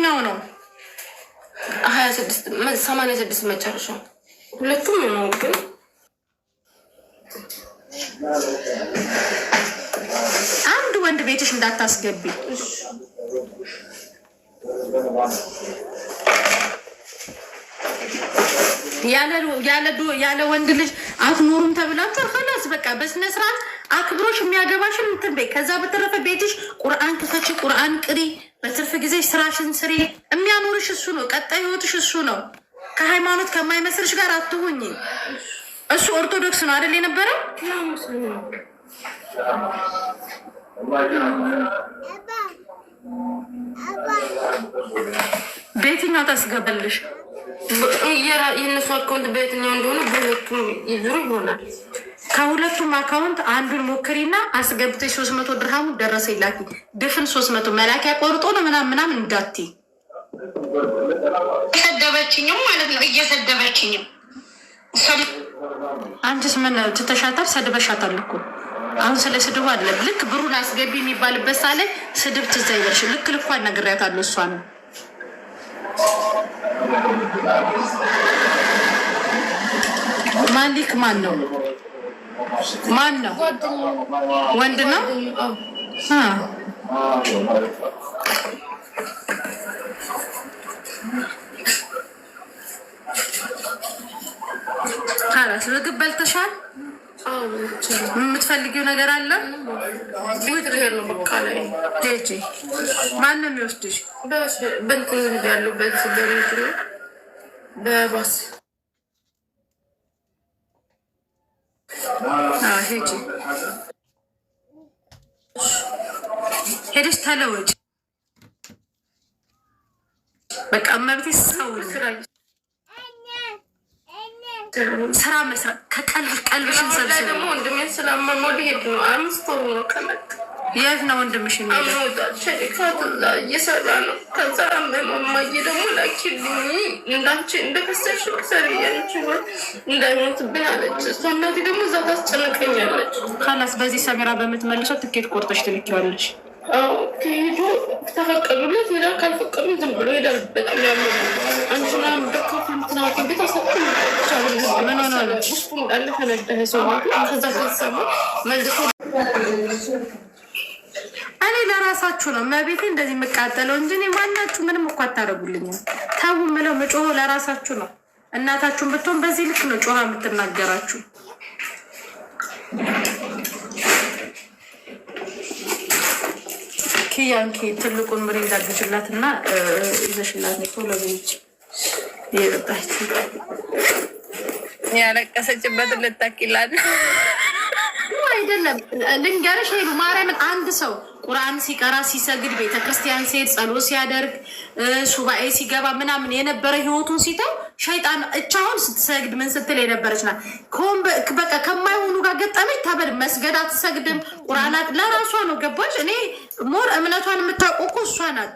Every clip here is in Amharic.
የትኛው ነው? 26 86 መጨረሻው ሁለቱም ነው ግን አንድ ወንድ ቤትሽ እንዳታስገቢ። ያለ ወንድ ልጅ አትኖሩም ተብላችሁ خلاص በቃ በስነ ስርዓት አክብሮሽ የሚያገባሽን እንትን በይ። ከዛ በተረፈ ቤትሽ ቁርአን ክፈቺ፣ ቁርአን ቅሪ፣ በትርፍ ጊዜ ስራሽን ስሪ። የሚያኖርሽ እሱ ነው። ቀጣይ ህይወትሽ እሱ ነው። ከሃይማኖት ከማይመስልሽ ጋር አትሁኝ። እሱ ኦርቶዶክስ ነው አይደል የነበረው? በየትኛው ታስገባለሽ? የእነሱ አካውንት በየትኛው እንደሆነ በሁለቱም ይዙሩ ይሆናል። ከሁለቱም አካውንት አንዱን ሞክሪና አስገብተሽ 300 ድርሃሙ ደረሰ ይላኪ። ድፍን 300 መላኪያ ቆርጦ ነው ምናምን እንዳትዪ። ሰደበችኝም ማለት ነው። እየሰደበችኝም አንቺስ ምን ትተሻታል? ሰድበሻታል እኮ። አሁን ስለ ስድቡ አይደለም። ልክ ብሩን አስገቢ የሚባልበት ሳለ ስድብ ትዝ አይበልሽ። ልክ ልኳን ነግሬያታለሁ። እሷ ነው ማሊክ ማን ነው? ማን ነው? ወንድ ነው። ካላስ ምግብ በልተሻል? የምትፈልጊው ነገር አለ? ሄጂ ማን ነው የሚወስድሽ? በእንትን ያሉበት በባስ ሄጂ ሄደሽ ተለወጭ። በቃ መብቴ ሰው ስራ መስራት ቀልብሽን ሰብስብ። ደግሞ ወንድሜ ስላመመው ሊሄድ ነው። 5 ወር ነው ከመጣ። የት ነው ወንድምሽ? እየሰራ ነው። ከዛ ማማዬ ደግሞ ላኪልኝ እንዳንቺ እንደከሰሽ ክሰሪ ያንቺ እንዳይሞትብን አለች። እሷ እናቴ ደግሞ እዛ ታስጨንቀኛለች። ካላስ በዚህ ሰሜራ በምትመልሰው ትኬት ቆርጠሽ ትልኪዋለሽ። ከሄዱ ተፈቀዱለት ሄዳ፣ ካልፈቀዱ ዝም ብሎ ሄዳል። በጣም ያለ አንቺና በካፍ ምትናወቅ ቤት አሰብ ምን ሆነ ውስጡ እንዳለ ተነደህ ሰው ከዛ ከሰማ መልሶ እኔ ለራሳችሁ ነው መቤቴ እንደዚህ የምቃጠለው እንጂ እኔ ማናችሁ ምንም እኮ አታደርጉልኝም። ታቡ ምለው ምጮሆ ለራሳችሁ ነው። እናታችሁን ብትሆን በዚህ ልክ ነው ጮሃ የምትናገራችሁ። ኪያንኪ ትልቁን ምሪንዳ ግሽላትና ይዘሽላት ቶሎ ቤች እየጠጣች ያለቀሰችበትን ልታኪላል አይደለም። ልንገርሽ ሄዱ ማርያምን አንድ ሰው ቁርአን ሲቀራ ሲሰግድ ቤተክርስቲያን ሲሄድ ጸሎት ሲያደርግ ሱባኤ ሲገባ ምናምን የነበረ ህይወቱን ሲተው ሸይጣን እቻውን ስትሰግድ ምን ስትል የነበረች ናት። በቃ ከማይሆኑ ጋር ገጠመች። ታበድ መስገድ አትሰግድም። ቁርአናት ለራሷ ነው ገባች። እኔ ሞር እምነቷን የምታውቀው እኮ እሷ ናት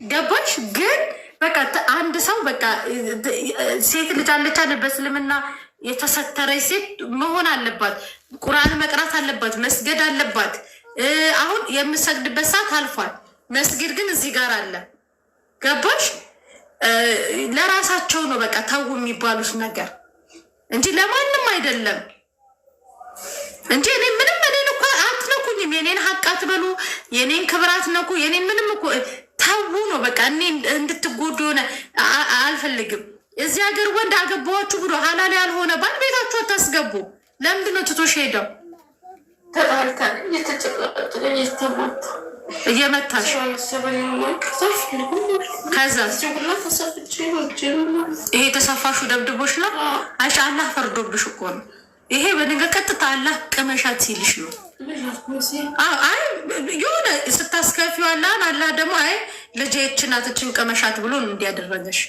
ገባች። ግን በቃ አንድ ሰው በቃ ሴት ልጅ አለች አለ በእስልምና የተሰተረች ሴት መሆን አለባት። ቁርአን መቅራት አለባት። መስገድ አለባት። አሁን የምሰግድበት ሰዓት አልፏል። መስጊድ ግን እዚህ ጋር አለ ገባሽ። ለራሳቸው ነው በቃ ተው የሚባሉት ነገር እንጂ ለማንም አይደለም እንጂ እኔ ምንም እኔን እኮ አትነኩኝም። የኔን ሀቅ አትበሉ፣ የኔን ክብር አትነኩ። የኔን ምንም እኮ ተው ነው በቃ። እኔ እንድትጎዱ ሆነ አልፈልግም። እዚህ ሀገር ወንድ አገባዋችሁ ብሎ ሀላል ያልሆነ ባል ቤታችሁ አታስገቡ። ለምንድን ነው ትቶሽ ሄደው እየመታሽ ከዛ ይሄ ተሰፋሹ ደብድቦሽ ነው? አሽ አላህ ፈርዶብሽ እኮ ነው ይሄ። በነገ ቀጥታ አላህ ቅመሻት ሲልሽ ነው። አይ የሆነ ስታስከፊው አላህ ደግሞ አይ ልጄችን ናትችን ቅመሻት ብሎ እንዲያደረገሽ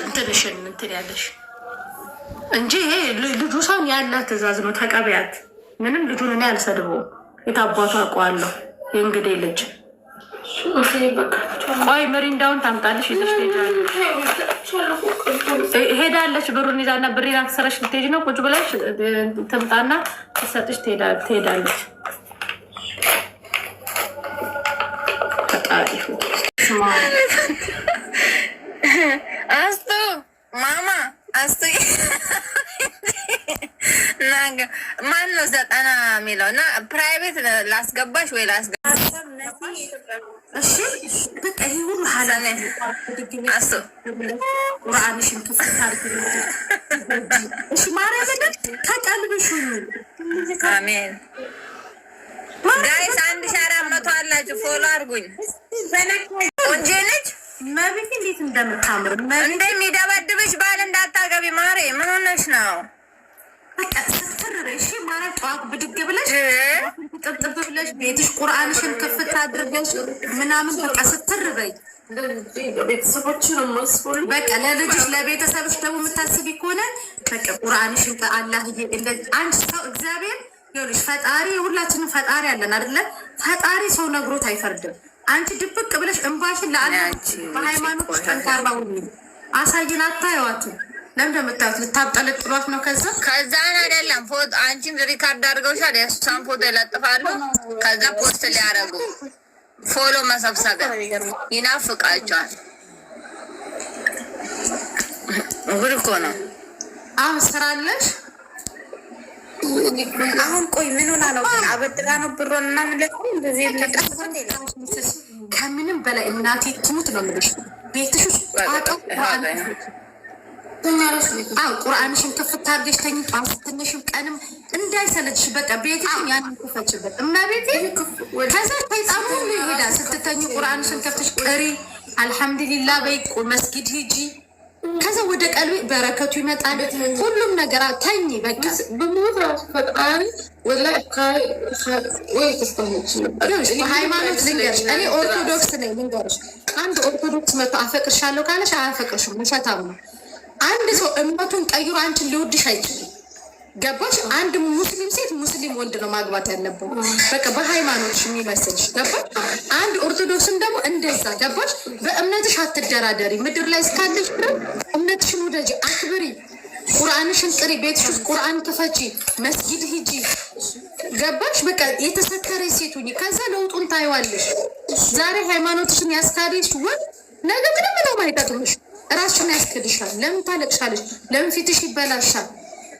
እንትንሽን እንትን ያለሽ እንጂ ይሄ ልጁ ሰውን ያለ ትእዛዝ ነው። ተቀበያት። ምንም ልጁን እኔ አልሰድበውም። የታባቱ አውቀዋለሁ። የእንግዲህ ልጅ ቆይ ምሪንዳውን ታምጣልሽ ይዘሽ ሄዳለች። ብሩን ይዛና ብሬን አክሰረሽ ልትሄጂ ነው። ቁጭ ብለሽ ትምጣና ትሰጥሽ ትሄዳለች። ተቃሪፉ አስቱ ማማ አስቱ ማን ነው 90 የሚለው እና ፕራይቬት ላስገባሽ ወይ ላስገባሽ? እሺ በቃ ይሄ ሁሉ ሐላል አስቱ ቁርአንሽን ከፍታርክ እሺ ማርያምን ተቀልብሽ አሜን። ጋይስ 1400 አላችሁ ፎሎ አድርጉኝ። ቆንጆ ነች መቤት እንዴት እንደምታምር እንደሚደበድብሽ ባል እንዳታገቢ ማሬ። ምን ሆነሽ ነው? በቃ ስትርሽ ማለት ጠዋት ብድግ ብለሽ ጥብጥብ ብለሽ ቤትሽ ቁርአንሽን ከፍታ አድርገሽ ምናምን በቃ ስትርበይ በቃ ለልጅሽ ለቤተሰብሽ ደግሞ የምታስቢ ከሆነ በቃ ቁርአንሽን ከአላህ አንቺ ሰው እግዚአብሔር ይኸውልሽ ፈጣሪ ሁላችንም ፈጣሪ አለን አይደለ? ፈጣሪ ሰው ነግሮት አይፈርድም። አንቺ ድብቅ ብለሽ እንባሽን ለአላህ በሃይማኖት ጠንካራ ሁኚ። አሳይን አታየዋትም። ለምን እንደምታዩት ልታብጠለጥሏት ነው። ከዛን አይደለም ፎቶ አንቺም ሪካርድ አድርገውሻል። የእሷን ፎቶ ይለጥፋሉ። ከዛ ፖስት ሊያደርጉ ፎሎ መሰብሰቢያ ይናፍቃቸዋል። ጉድ እኮ ነው። አሁን ስራለሽ አሁን ቆይ ምን ሆና ነው? አበድራ ነው ብሮን እና ምለቁ እንደዚህ ከምንም በላይ እናቴ ትሙት ነው የምልሽ። ቤትሽ ውስጥ ቁርአንሽን ክፍት አድርገሽ ተኝ። ጠዋት ትንሽም ቀንም እንዳይሰለችሽ በቃ ቤትሽን ያንን ክፈችበት እመቤቴ። ከዛ ሰይጣኑ ሁሉ ይሄዳል። ስትተኝ ቁርአንሽን ከፍተሽ ቅሪ፣ አልሐምዱሊላህ በይ፣ መስጊድ ሂጂ። ከዛ ወደ ቀልቤ በረከቱ ይመጣል። ሁሉም ነገር ተኝ በቃ በሞት ራሱ ፈጣሪ ሃይማኖት ልንገርሽ፣ እኔ ኦርቶዶክስ ነኝ። ልንገርሽ አንድ ኦርቶዶክስ መቶ አፈቅርሻለሁ ካለሽ አያፈቅርሽም፣ ውሸታም ነው። አንድ ሰው እምነቱን ቀይሮ አንቺን ሊወድሽ አይችልም። ገባሽ? አንድ ሙስሊም ሴት ሙስሊም ወንድ ነው ማግባት ያለብን፣ በቃ በሃይማኖትሽ የሚመስልሽ። ገባሽ? አንድ ኦርቶዶክስም ደግሞ እንደዛ። ገባሽ? በእምነትሽ አትደራደሪ። ምድር ላይ እስካለሽ እምነትሽን ውደጂ፣ አክብሪ፣ ቁርአንሽን ቅሪ፣ ቤትሽ ውስጥ ቁርአን ክፈቺ፣ መስጊድ ሂጂ። ገባሽ? በቃ የተሰከረ ሴት ሁኚ። ከዛ ለውጡን ታይዋለሽ። ዛሬ ሃይማኖትሽን ያስካደሽ ወን ነገ ምንም ነው አይጠቅምሽ። ራስሽን ያስክድሻል። ለምን ታለቅሻለሽ? ለምን ፊትሽ ይበላሻል?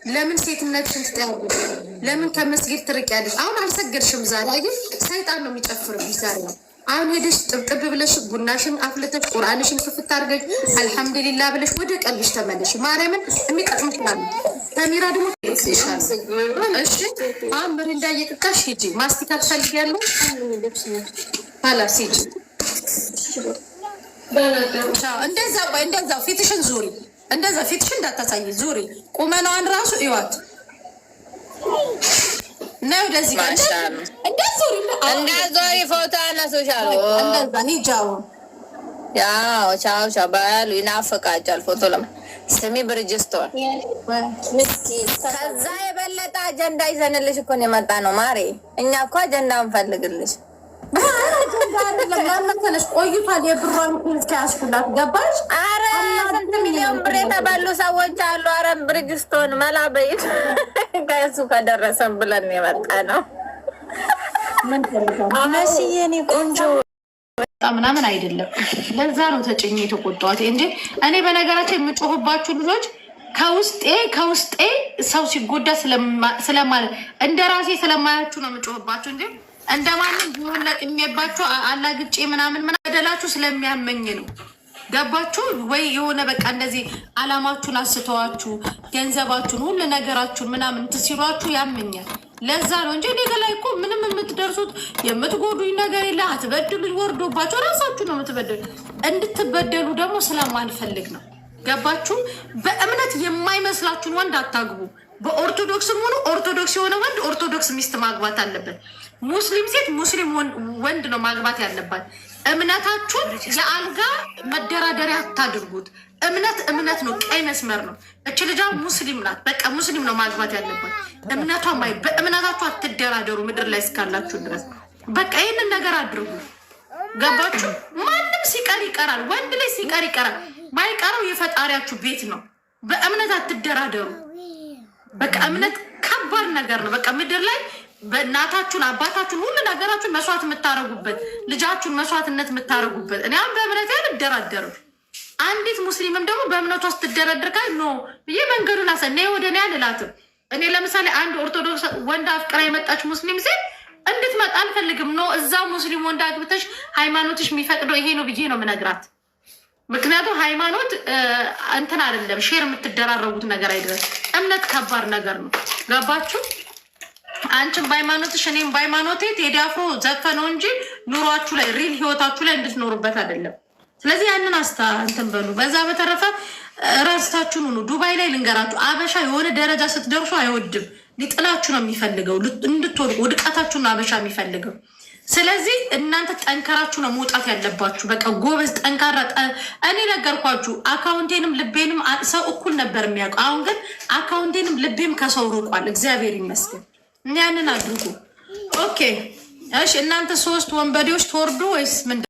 ለምን ሴትነትሽን ትጠያለሽ? ለምን ከመስጊድ ትርቂያለሽ? አሁን አልሰገድሽም ዛሬ። ግን ሰይጣን ነው የሚጨፍርብሽ ዛሬ ነው። አሁን ሄደሽ ጥብጥብ ብለሽ ቡናሽን አፍልተሽ ቁርአንሽን ክፍት አድርገሽ አልሐምዱሊላህ ብለሽ ወደ ቀልብሽ ተመለሽ። ማርያምን የሚጠቅምሽ ይላሉ። ተሚራ ደግሞ ይሻል። እሺ አሁን ምሪንዳ እየጠጣሽ ሂጂ። ማስቲካ ትፈልጊያለሽ? ኋላስ ሂጂ። እንደዛ ፊትሽን ዙሪ። እንደዛ ፊትሽን እንዳታሳይ ዙሪ። ቁመናዋን ራሱ ይዋት ነው። ወደዚህ ጋር እንዳዞሪ ፎቶ አነሱሻል። እንደዛ ሂጃው ያው ቻው ቻው ባሉ ይናፍቃቸዋል። ፎቶ ስሚ ብርጅስቶን ከዛ የበለጠ አጀንዳ ይዘንልሽ እኮ ነው የመጣ ነው ማሬ። እኛ እኮ አጀንዳ እንፈልግልሽ ለማመተነሽ ቆይቷል። የብሯን ፖለቲካ ያስኩላት ገባሽ? አረ ስንት ሚሊዮን ብር የተበሉ ሰዎች አሉ። አረ ብርጅስቶን መላበይት ከሱ ከደረሰን ብለን የመጣ ነው። መስዬ እኔ ቆንጆ ምናምን አይደለም። ለዛ ነው ተጭኝ የተቆጣሁት እንጂ እኔ በነገራችን የምጮህባችሁ ልጆች ከውስጤ ሰው ሲጎዳ ስለማለት እንደ ራሴ ስለማያችሁ ነው የምጮህባችሁ እንጂ እንደማንም ቢሆን ለቅሜባችሁ አላግጬ ምናምን ገደላችሁ ስለሚያመኝ ነው። ገባችሁ ወይ? የሆነ በቃ እንደዚህ አላማችሁን አስተዋችሁ ገንዘባችሁን ሁሉ ነገራችሁን ምናምን ትሲሏችሁ ያመኛል። ለዛ ነው እንጂ እኔ ላይ እኮ ምንም የምትደርሱት የምትጎዱኝ ነገር የለ። አትበድሉኝ፣ ወርዶባችሁ ራሳችሁ ነው የምትበደሉ። እንድትበደሉ ደግሞ ስለማንፈልግ ነው። ገባችሁ? በእምነት የማይመስላችሁን ወንድ አታግቡ። በኦርቶዶክስም ሆኖ ኦርቶዶክስ የሆነ ወንድ ኦርቶዶክስ ሚስት ማግባት አለበት። ሙስሊም ሴት ሙስሊም ወንድ ነው ማግባት ያለባት። እምነታችሁን የአልጋ መደራደሪያ አታድርጉት። እምነት ነው፣ ቀይ መስመር ነው። እች ልጃ ሙስሊም ናት፣ በቃ ሙስሊም ነው ማግባት ያለባት። እምነቷ በእምነታችሁ አትደራደሩ ምድር ላይ እስካላችሁ ድረስ። በቃ ይህንን ነገር አድርጉ። ገባችሁ? ማንም ሲቀር ይቀራል፣ ወንድ ላይ ሲቀር ይቀራል። ማይቀረው የፈጣሪያችሁ ቤት ነው። በእምነት አትደራደሩ። በቃ እምነት ከባድ ነገር ነው። በቃ ምድር ላይ በእናታችሁን አባታችሁን ሁሉ ነገራችሁን መስዋዕት የምታረጉበት ልጃችሁን መስዋዕትነት የምታረጉበት እኔ አሁን በእምነት አልደራደርም። አንዲት ሙስሊምም ደግሞ በእምነቷ ስትደረድር ካል ኖ ብዬ መንገዱን እኔ ወደ እኔ አልላትም። እኔ ለምሳሌ አንድ ኦርቶዶክስ ወንድ አፍቅራ የመጣች ሙስሊም ሴት እንድትመጣ አልፈልግም። ኖ እዛው ሙስሊም ወንድ አግብተሽ ሃይማኖትሽ የሚፈቅደው ይሄ ነው ብዬ ነው የምነግራት። ምክንያቱም ሃይማኖት እንትን አይደለም ሼር የምትደራረጉት ነገር አይደለም። እምነት ከባድ ነገር ነው። ገባችሁ? አንቺም በሃይማኖትሽ እኔም በሃይማኖቴ ቴዲ አፍሮ ዘፈነው እንጂ ኑሯችሁ ላይ ሪል ህይወታችሁ ላይ እንድትኖሩበት አይደለም። ስለዚህ ያንን እንትን በሉ። በዛ በተረፈ ራሳችሁን ሁኑ። ዱባይ ላይ ልንገራችሁ፣ አበሻ የሆነ ደረጃ ስትደርሱ አይወድም፣ ሊጥላችሁ ነው የሚፈልገው። እንድትወድቁ ውድቀታችሁን አበሻ የሚፈልገው። ስለዚህ እናንተ ጠንከራችሁ ነው መውጣት ያለባችሁ። በቃ ጎበዝ ጠንካራ። እኔ ነገርኳችሁ፣ አካውንቴንም ልቤንም ሰው እኩል ነበር የሚያውቀው። አሁን ግን አካውንቴንም ልቤም ከሰው ርቋል። እግዚአብሔር ይመስገን። ያንን አድርጉ። ኦኬ እሺ። እናንተ 3 ወንበዴዎች ትወርዱ ወይስ ምንድን